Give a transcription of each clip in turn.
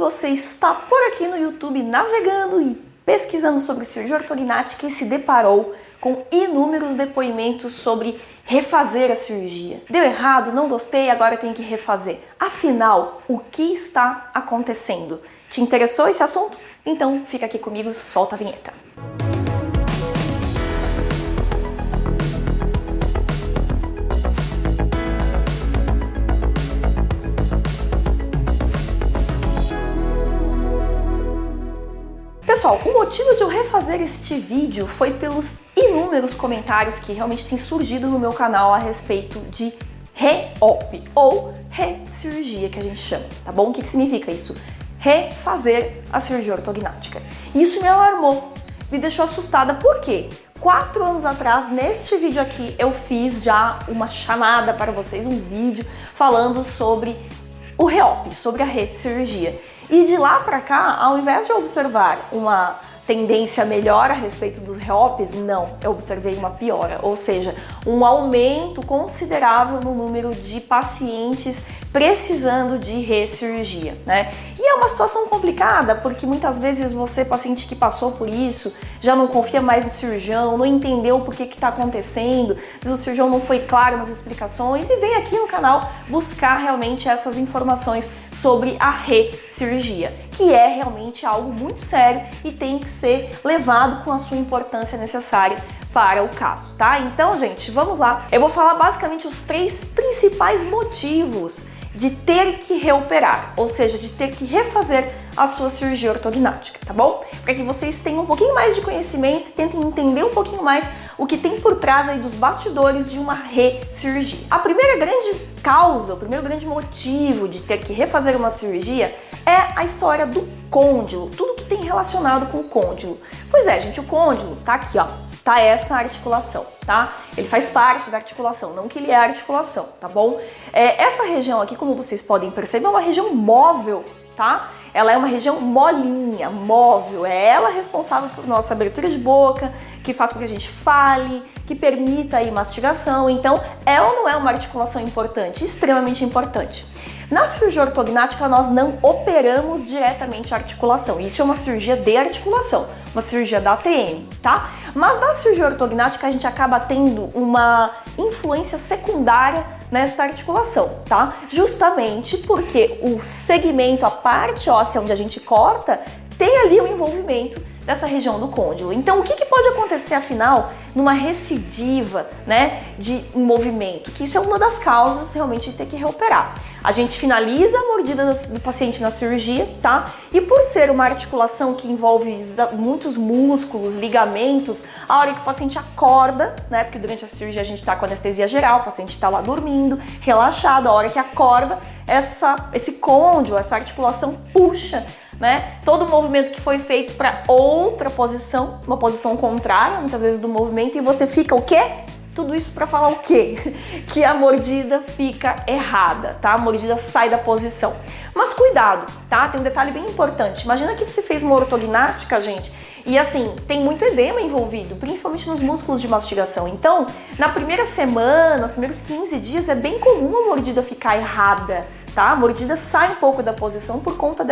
você está por aqui no YouTube navegando e pesquisando sobre cirurgia ortognática e se deparou com inúmeros depoimentos sobre refazer a cirurgia. Deu errado, não gostei, agora tenho que refazer. Afinal, o que está acontecendo? Te interessou esse assunto? Então fica aqui comigo, solta a vinheta. Pessoal, o motivo de eu refazer este vídeo foi pelos inúmeros comentários que realmente têm surgido no meu canal a respeito de re-op ou re-cirurgia, que a gente chama, tá bom? O que significa isso? Refazer a cirurgia ortognática. Isso me alarmou, me deixou assustada. Por quê? 4 anos atrás, neste vídeo aqui, eu fiz já uma chamada para vocês, um vídeo falando sobre o re-op, sobre a re-cirurgia. E de lá para cá, ao invés de observar uma tendência melhor a respeito dos re-ops, não, eu observei uma piora, ou seja, um aumento considerável no número de pacientes precisando de recirurgia, né? E é uma situação complicada, porque muitas vezes você, paciente que passou por isso, já não confia mais no cirurgião, não entendeu por que está acontecendo, às vezes o cirurgião não foi claro nas explicações e vem aqui no canal buscar realmente essas informações sobre a recirurgia, que é realmente algo muito sério e tem que ser levado com a sua importância necessária para o caso, tá? Então, gente, vamos lá. Eu vou falar basicamente os 3 principais motivos de ter que reoperar, ou seja, de ter que refazer a sua cirurgia ortognática, tá bom? Para que vocês tenham um pouquinho mais de conhecimento e tentem entender um pouquinho mais o que tem por trás aí dos bastidores de uma recirurgia. A primeira grande causa, o primeiro grande motivo de ter que refazer uma cirurgia é a história do côndilo, tudo que tem relacionado com o côndilo. Pois é, gente, o côndilo tá aqui, ó. Tá essa articulação, tá? Ele faz parte da articulação, não que ele é a articulação, tá bom? Essa região aqui, como vocês podem perceber, é uma região móvel, tá? Ela é uma região molinha, móvel, é ela responsável por nossa abertura de boca, que faz com que a gente fale, que permita aí mastigação. Então, é ou não é uma articulação importante? Extremamente importante. Na cirurgia ortognática, nós não operamos diretamente a articulação. Isso é uma cirurgia de articulação, uma cirurgia da ATM, tá? Mas na cirurgia ortognática, a gente acaba tendo uma influência secundária nesta articulação, tá? Justamente porque o segmento, a parte óssea onde a gente corta, tem ali o envolvimento dessa região do côndilo. Então, o que pode acontecer, afinal, numa recidiva, né, de um movimento? Que isso é uma das causas, realmente, de ter que reoperar. A gente finaliza a mordida do paciente na cirurgia, tá? E por ser uma articulação que envolve muitos músculos, ligamentos, a hora que o paciente acorda, né, porque durante a cirurgia a gente tá com anestesia geral, o paciente tá lá dormindo, relaxado, a hora que acorda, esse côndilo, essa articulação puxa, né, todo o movimento que foi feito para outra posição, uma posição contrária, muitas vezes do movimento, e você fica o quê? Tudo isso para falar o quê? Que a mordida fica errada, tá? A mordida sai da posição. Mas cuidado, tá? Tem um detalhe bem importante. Imagina que você fez uma ortognática, gente, e assim, tem muito edema envolvido, principalmente nos músculos de mastigação. Então, na primeira semana, nos primeiros 15 dias, é bem comum a mordida ficar errada, tá? A mordida sai um pouco da posição por conta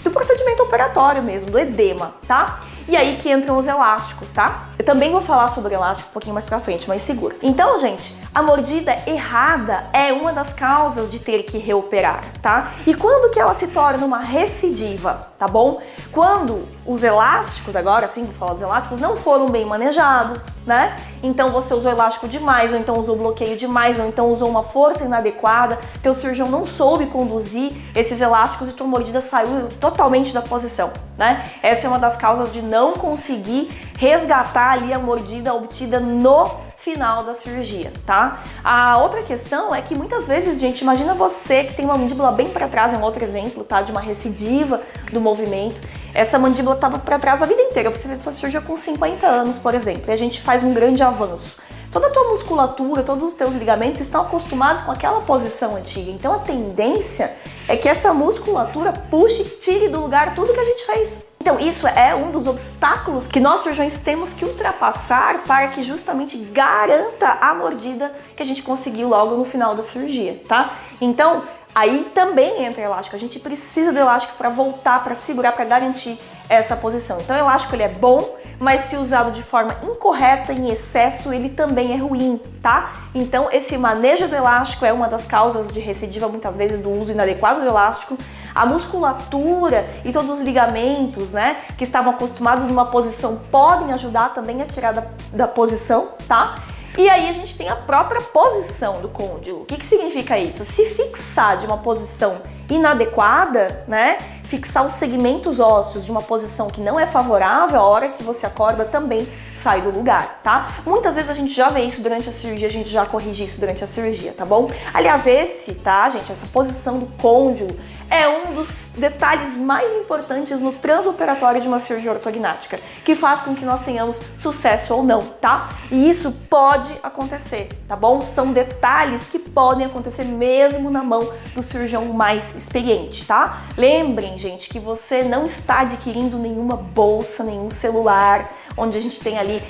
do procedimento operatório mesmo, do edema, tá? E aí que entram os elásticos, tá? Eu também vou falar sobre elástico um pouquinho mais pra frente, mas segura. Então, gente, a mordida errada é uma das causas de ter que reoperar, tá? E quando que ela se torna uma recidiva, tá bom? Quando os elásticos, agora sim vou falar dos elásticos, não foram bem manejados, né? Então você usou elástico demais, ou então usou bloqueio demais, ou então usou uma força inadequada, teu cirurgião não soube conduzir esses elásticos e tua mordida saiu totalmente da posição, né? Essa é uma das causas de não conseguir resgatar ali a mordida obtida no final da cirurgia, tá? A outra questão é que muitas vezes, gente, imagina você que tem uma mandíbula bem para trás, é um outro exemplo, tá? De uma recidiva do movimento. Essa mandíbula estava para trás a vida inteira, você fez a sua cirurgia com 50 anos, por exemplo, e a gente faz um grande avanço. Toda a tua musculatura, todos os teus ligamentos estão acostumados com aquela posição antiga. Então a tendência é que essa musculatura puxe, tire do lugar tudo que a gente fez. Então isso é um dos obstáculos que nós cirurgiões temos que ultrapassar para que justamente garanta a mordida que a gente conseguiu logo no final da cirurgia, tá? Então, Aí também entra elástico. A gente precisa do elástico para voltar, para segurar, para garantir essa posição. Então o elástico ele é bom, mas se usado de forma incorreta, em excesso, ele também é ruim, tá? Então esse manejo do elástico é uma das causas de recidiva, muitas vezes, do uso inadequado do elástico. A musculatura e todos os ligamentos, né, que estavam acostumados numa posição podem ajudar também a tirar da posição, tá? E aí a gente tem a própria posição do côndilo. O que significa isso? Se fixar de uma posição inadequada, né, fixar os segmentos ósseos de uma posição que não é favorável, a hora que você acorda também sai do lugar, tá? Muitas vezes a gente já vê isso durante a cirurgia, a gente já corrige isso durante a cirurgia, tá bom? Aliás, essa posição do côndilo é um dos detalhes mais importantes no transoperatório de uma cirurgia ortognática, que faz com que nós tenhamos sucesso ou não, tá? E isso pode acontecer, tá bom? São detalhes que podem acontecer mesmo na mão do cirurgião mais experiente, tá? Lembrem, gente, que você não está adquirindo nenhuma bolsa, nenhum celular, onde a gente tem ali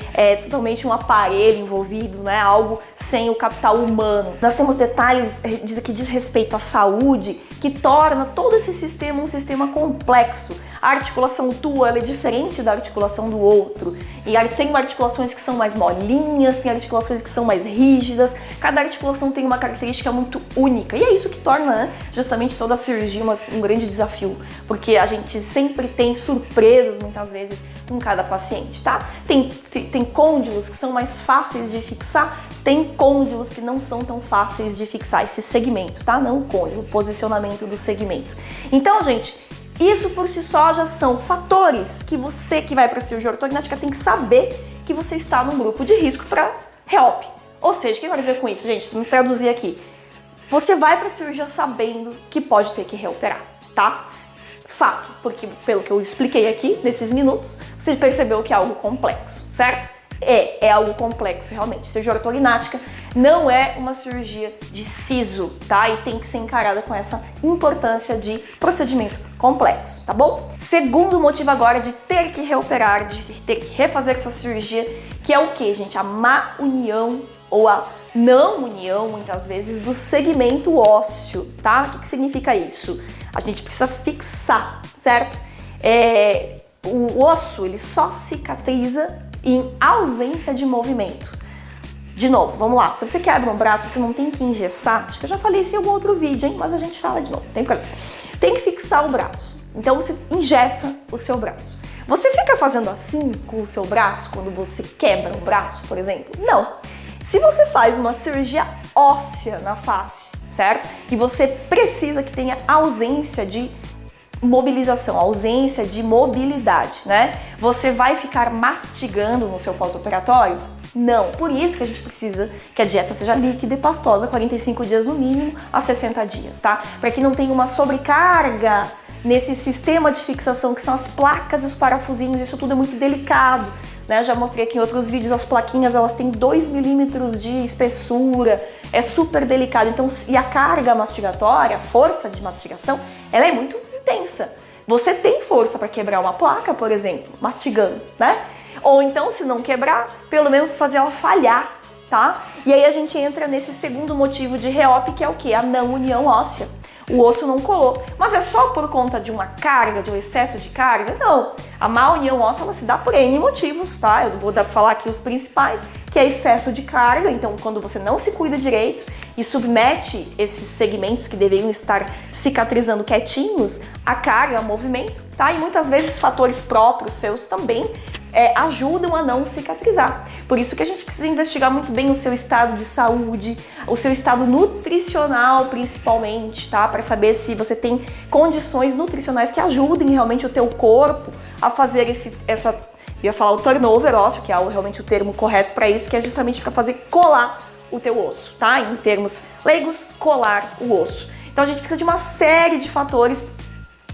totalmente um aparelho envolvido, né? Algo sem o capital humano. Nós temos detalhes que diz respeito à saúde, que torna todo esse sistema um sistema complexo. A articulação tua ela é diferente da articulação do outro. E tem articulações que são mais molinhas, tem articulações que são mais rígidas. Cada articulação tem uma característica muito única. E é isso que torna, né, justamente toda a cirurgia um grande desafio. Porque a gente sempre tem surpresas, muitas vezes, com cada paciente, tá? Tem côndilos que são mais fáceis de fixar, tem côndilos que não são tão fáceis de fixar esse segmento, tá? Não o côndilo, o posicionamento do segmento. Então, gente, isso por si só já são fatores que você que vai para a cirurgia ortognática tem que saber que você está num grupo de risco para reop. Ou seja, o que eu quero dizer com isso, gente? Vamos traduzir aqui. Você vai para a cirurgia sabendo que pode ter que reoperar, tá? Fato, porque pelo que eu expliquei aqui nesses minutos, você percebeu que é algo complexo, certo? É algo complexo realmente. Cirurgia ortognática não é uma cirurgia de siso, tá? E tem que ser encarada com essa importância de procedimento complexo, tá bom? Segundo motivo agora de ter que reoperar, de ter que refazer sua cirurgia, que é o que, gente? A má união ou a não união, muitas vezes, do segmento ósseo, tá? O que significa isso? A gente precisa fixar, certo? O osso, ele só cicatriza em ausência de movimento. De novo, vamos lá. Se você quebra um braço, você não tem que engessar. Acho que eu já falei isso em algum outro vídeo, hein? Mas a gente fala de novo. Tem que fixar o braço. Então você engessa o seu braço. Você fica fazendo assim com o seu braço quando você quebra um braço, por exemplo? Não. Se você faz uma cirurgia óssea na face, certo? E você precisa que tenha ausência de mobilização, ausência de mobilidade, né? Você vai ficar mastigando no seu pós-operatório? Não. Por isso que a gente precisa que a dieta seja líquida e pastosa, 45 dias no mínimo a 60 dias, tá? Para que não tenha uma sobrecarga nesse sistema de fixação que são as placas e os parafusinhos, isso tudo é muito delicado, né? Já mostrei aqui em outros vídeos, as plaquinhas, elas têm 2 milímetros de espessura, é super delicado. Então, e a carga mastigatória, a força de mastigação, ela é muito intensa. Você tem força para quebrar uma placa, por exemplo, mastigando, né? Ou então, se não quebrar, pelo menos fazer ela falhar, tá? E aí a gente entra nesse segundo motivo de reop, que é o quê? A não união óssea. O osso não colou. Mas é só por conta de uma carga, de um excesso de carga? Não. A má união óssea, ela se dá por N motivos, tá? Eu vou falar aqui os principais, que é excesso de carga. Então, quando você não se cuida direito e submete esses segmentos que deveriam estar cicatrizando quietinhos a carga, ao movimento, tá? E muitas vezes fatores próprios seus também ajudam a não cicatrizar. Por isso que a gente precisa investigar muito bem o seu estado de saúde, o seu estado nutricional principalmente, tá? Para saber se você tem condições nutricionais que ajudem realmente o teu corpo a fazer eu ia falar o turnover ósseo, que é realmente o termo correto para isso, que é justamente para fazer colar o teu osso, tá? Em termos leigos, colar o osso. Então a gente precisa de uma série de fatores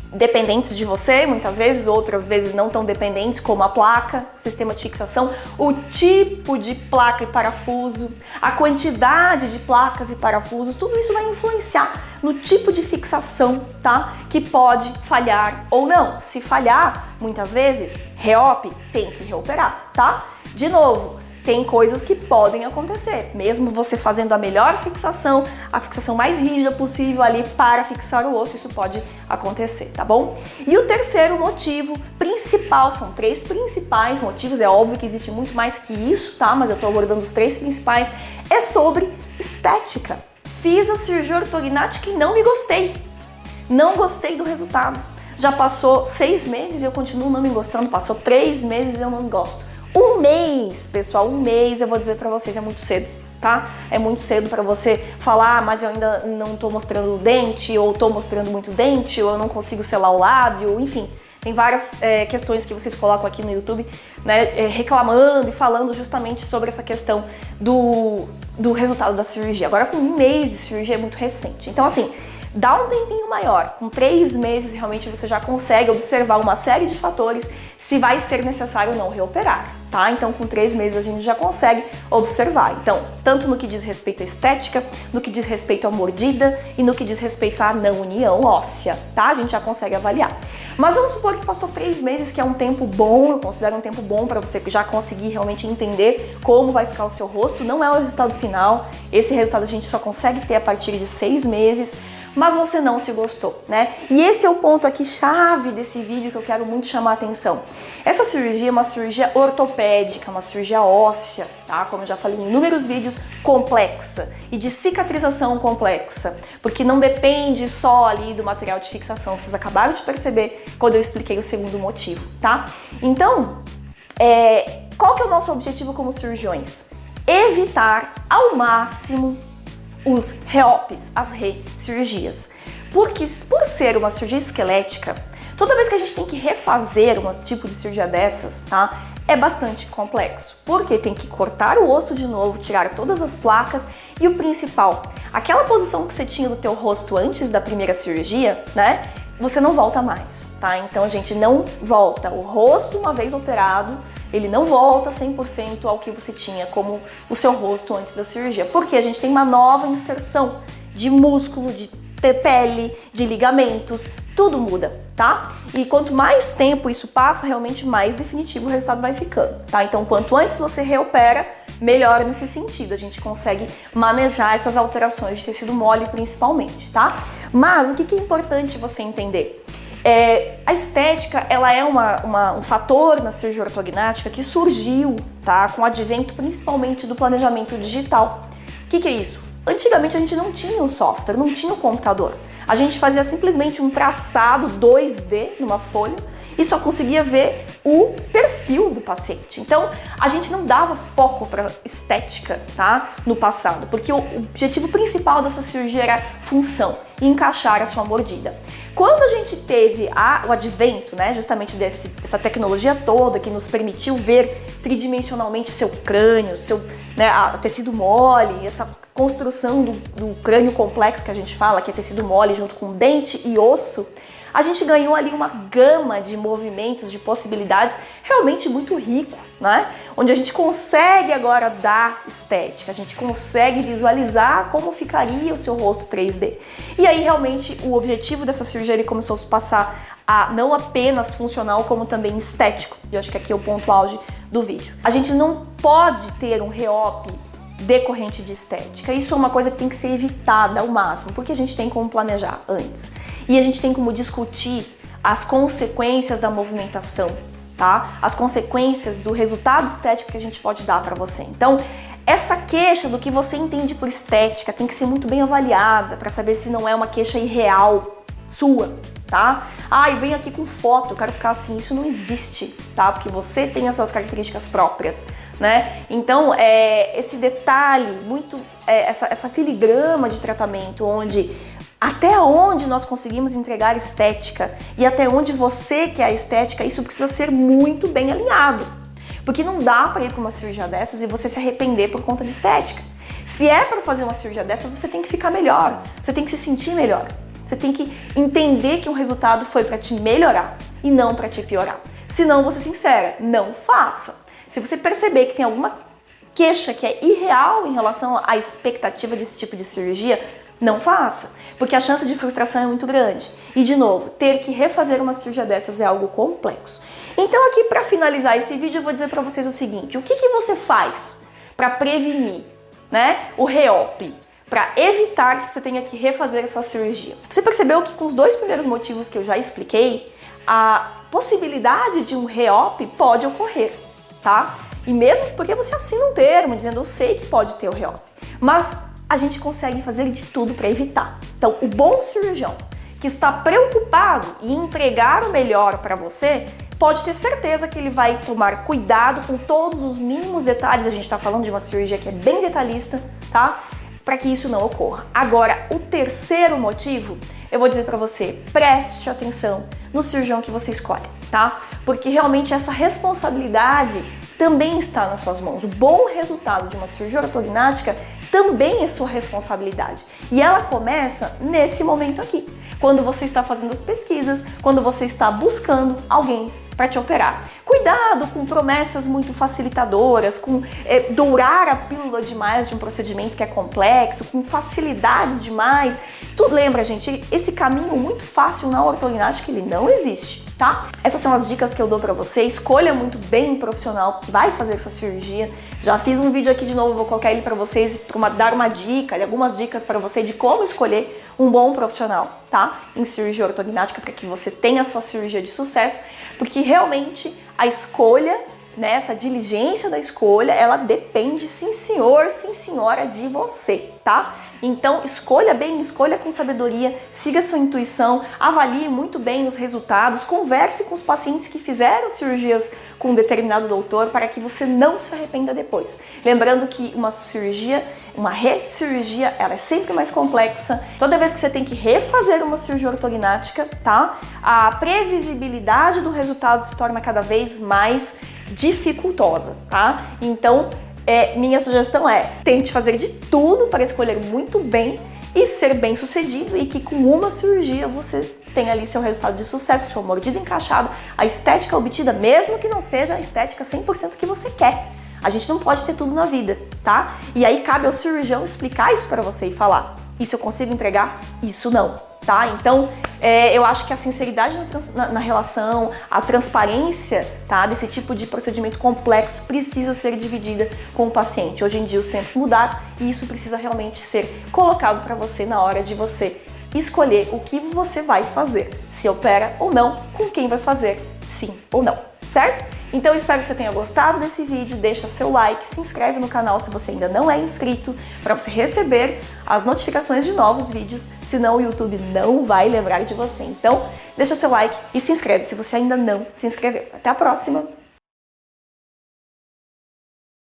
dependentes de você, muitas vezes, outras vezes não tão dependentes, como a placa, o sistema de fixação, o tipo de placa e parafuso, a quantidade de placas e parafusos, tudo isso vai influenciar no tipo de fixação, tá? Que pode falhar ou não. Se falhar, muitas vezes, reop, tem que reoperar, tá? De novo, tem coisas que podem acontecer, mesmo você fazendo a melhor fixação, a fixação mais rígida possível ali para fixar o osso, isso pode acontecer, tá bom? E o terceiro motivo principal, são 3 principais motivos, é óbvio que existe muito mais que isso, tá? Mas eu tô abordando os 3 principais, é sobre estética. Fiz a cirurgia ortognática e não me gostei, não gostei do resultado. Já passou 6 meses e eu continuo não me gostando, passou 3 meses e eu não gosto. 1 mês, pessoal, 1 mês, eu vou dizer pra vocês, é muito cedo, tá? É muito cedo pra você falar, mas eu ainda não tô mostrando o dente, ou tô mostrando muito dente, ou eu não consigo selar o lábio, enfim. Tem várias questões que vocês colocam aqui no YouTube, né, reclamando e falando justamente sobre essa questão do resultado da cirurgia. Agora, com 1 mês de cirurgia é muito recente. Então, assim, dá um tempinho maior. Com 3 meses, realmente, você já consegue observar uma série de fatores se vai ser necessário ou não reoperar, tá? Então, com 3 meses, a gente já consegue observar. Então, tanto no que diz respeito à estética, no que diz respeito à mordida e no que diz respeito à não união óssea, tá? A gente já consegue avaliar. Mas vamos supor que passou 3 meses, que é um tempo bom, eu considero um tempo bom para você já conseguir realmente entender como vai ficar o seu rosto. Não é o resultado final, esse resultado a gente só consegue ter a partir de 6 meses, mas você não se gostou, né? E esse é o ponto aqui chave desse vídeo que eu quero muito chamar a atenção. Essa cirurgia é uma cirurgia ortopédica, uma cirurgia óssea, tá? Como eu já falei em inúmeros vídeos, complexa e de cicatrização complexa, porque não depende só ali do material de fixação, vocês acabaram de perceber quando eu expliquei o segundo motivo, tá? Então, qual que é o nosso objetivo como cirurgiões? Evitar ao máximo os reops, as recirurgias. Porque por ser uma cirurgia esquelética, toda vez que a gente tem que refazer um tipo de cirurgia dessas, tá? É bastante complexo. Porque tem que cortar o osso de novo, tirar todas as placas e o principal, aquela posição que você tinha do teu rosto antes da primeira cirurgia, né? Você não volta mais, tá? Então a gente não volta. O rosto, uma vez operado, ele não volta 100% ao que você tinha como o seu rosto antes da cirurgia. Porque a gente tem uma nova inserção de músculo, de pele, de ligamentos, tudo muda, tá? E quanto mais tempo isso passa, realmente mais definitivo o resultado vai ficando, tá? Então quanto antes você reopera, melhor nesse sentido, a gente consegue manejar essas alterações de tecido mole principalmente, tá? Mas o que é importante você entender? A estética, ela é um fator na cirurgia ortognática que surgiu, tá? Com o advento principalmente do planejamento digital. O que é isso? Antigamente a gente não tinha um software, não tinha um computador. A gente fazia simplesmente um traçado 2D numa folha e só conseguia ver o perfil do paciente. Então, a gente não dava foco para estética, tá? No passado, porque o objetivo principal dessa cirurgia era função e encaixar a sua mordida. Quando a gente teve o advento, né, justamente dessa tecnologia toda que nos permitiu ver tridimensionalmente seu crânio, o tecido mole, essa construção do crânio complexo que a gente fala, que é tecido mole junto com dente e osso, a gente ganhou ali uma gama de movimentos, de possibilidades realmente muito rico, né? Onde a gente consegue agora dar estética, a gente consegue visualizar como ficaria o seu rosto 3D. E aí realmente o objetivo dessa cirurgia ele começou a se passar a não apenas funcional, como também estético. E eu acho que aqui é o ponto auge do vídeo. A gente não pode ter um reop decorrente de estética. Isso é uma coisa que tem que ser evitada ao máximo, porque a gente tem como planejar antes. E a gente tem como discutir as consequências da movimentação, tá? As consequências do resultado estético que a gente pode dar para você. Então, essa queixa do que você entende por estética tem que ser muito bem avaliada para saber se não é uma queixa irreal sua, tá? Eu venho aqui com foto, eu quero ficar assim, isso não existe, tá? Porque você tem as suas características próprias, né? Então, esse detalhe, essa filigrama de tratamento, onde até onde nós conseguimos entregar estética e até onde você quer a estética, isso precisa ser muito bem alinhado. Porque não dá para ir para uma cirurgia dessas e você se arrepender por conta de estética. Se é para fazer uma cirurgia dessas, você tem que ficar melhor, você tem que se sentir melhor. Você tem que entender que o resultado foi para te melhorar e não para te piorar. Se não, vou ser sincera, não faça. Se você perceber que tem alguma queixa que é irreal em relação à expectativa desse tipo de cirurgia, não faça. porque a chance de frustração é muito grande. E, de novo, ter que refazer uma cirurgia dessas é algo complexo. Então, aqui, para finalizar esse vídeo, eu vou dizer para vocês o seguinte: o que você faz para prevenir, né, o reop? Para evitar que você tenha que refazer a sua cirurgia? Você percebeu que com os dois primeiros motivos que eu já expliquei, a possibilidade de um reop pode ocorrer, tá? E mesmo porque você assina um termo dizendo eu sei que pode ter o reop, mas a gente consegue fazer de tudo para evitar. Então, o bom cirurgião que está preocupado em entregar o melhor para você, pode ter certeza que ele vai tomar cuidado com todos os mínimos detalhes. A gente está falando de uma cirurgia que é bem detalhista, tá? Para que isso não ocorra. Agora, o terceiro motivo, eu vou dizer para você, preste atenção no cirurgião que você escolhe, tá? Porque realmente essa responsabilidade também está nas suas mãos. O bom resultado de uma cirurgia ortognática também é sua responsabilidade. E ela começa nesse momento aqui, quando você está fazendo as pesquisas, quando você está buscando alguém para te operar. Cuidado com promessas muito facilitadoras, com dourar a pílula demais de um procedimento que é complexo, com facilidades demais. Tu lembra, gente, esse caminho muito fácil na ortognática, ele não existe, tá? Essas são as dicas que eu dou para você. Escolha muito bem um profissional que vai fazer sua cirurgia. Já fiz um vídeo aqui de novo, vou colocar ele para vocês, para dar uma dica, algumas dicas para você de como escolher um bom profissional, tá? Em cirurgia ortognática, para que você tenha a sua cirurgia de sucesso, porque realmente a escolha, né, essa diligência da escolha, ela depende, sim senhor, sim senhora, de você, tá? Então escolha bem, escolha com sabedoria, siga sua intuição, avalie muito bem os resultados, converse com os pacientes que fizeram cirurgias com um determinado doutor para que você não se arrependa depois. Lembrando que uma cirurgia, uma recirurgia, ela é sempre mais complexa. Toda vez que você tem que refazer uma cirurgia ortognática, tá? A previsibilidade do resultado se torna cada vez mais dificultosa, tá? Então, minha sugestão é, tente fazer de tudo para escolher muito bem e ser bem sucedido, e que com uma cirurgia você tenha ali seu resultado de sucesso, sua mordida encaixada, a estética obtida, mesmo que não seja a estética 100% que você quer. A gente não pode ter tudo na vida, tá? E aí cabe ao cirurgião explicar isso para você e falar, isso eu consigo entregar, isso não, tá? Então, eu acho que a sinceridade na relação, a transparência, tá, desse tipo de procedimento complexo precisa ser dividida com o paciente. Hoje em dia os tempos mudaram e isso precisa realmente ser colocado para você na hora de você escolher o que você vai fazer, se opera ou não, com quem vai fazer, sim ou não, certo? Então eu espero que você tenha gostado desse vídeo, deixa seu like, se inscreve no canal se você ainda não é inscrito, para você receber as notificações de novos vídeos, senão o YouTube não vai lembrar de você. Então deixa seu like e se inscreve se você ainda não se inscreveu. Até a próxima!